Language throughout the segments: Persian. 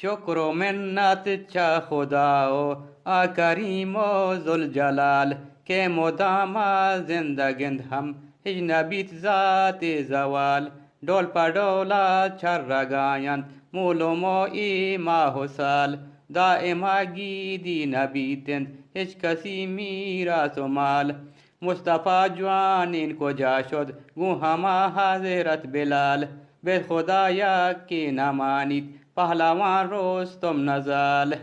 شکر و منت چه خدا و کریم و ذوالجلال که مدام زندگند هم هیچ نبیت ذات زوال ڈول پا ڈولا چرگایند مولوم و ماه و سال دائما گیدی نبیتند هیچ کسی میراث و مال مصطفی جوان این کجا شد گو همه حضرت بلال به خدا یکی نمانید پهلوان رستم نزال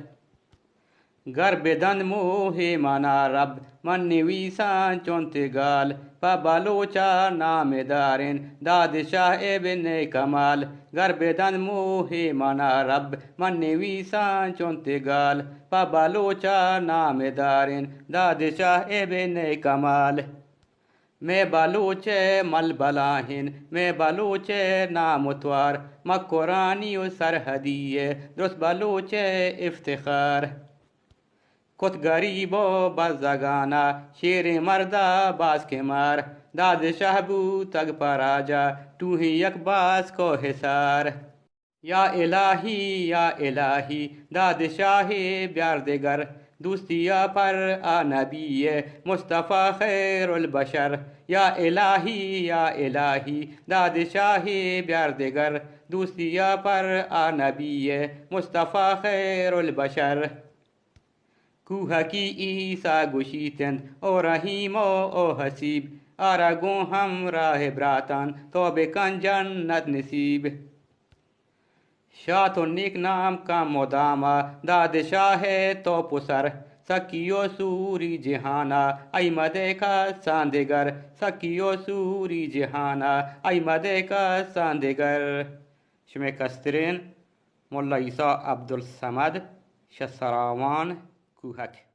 گر بدن موه من رب من نویسان چون تگال پا بلوچا نام دارین دادشاه ابن کمال گر بدن موه من رب من نویسان چون تگال پا بلوچا نام دارین دادشاه ابن کمال میں بلوچ مل بلاہن میں بلوچ نامتوار مکرانی و سرحدی درست بلوچ افتخار کت غریب و بزدگانا شیر مردا باز کے مار داد شہبو تگ پراجا تو ہی یک باز کو حسار یا الہی داد شاہ بیار دگر دوستیا پر نبی مصطفیٰ خیر البشر یا الہی داد شاہ بیار دگر دوستیا پر نبی مصطفیٰ خیر البشر کوهکی عیسی گشیتند او رحیم او حسیب آرگو هم راه براتان تو بکن جنت نصیب شاہ تو نیک نام کا مداما داد شاہ تو پسر سکیو سوری جہانا ای مدے کا ساندگر سکیو سوری جہانا ای مدے کا ساندگر شمی کسترین مولا عیسی عبدالصمد شسراوان کوهک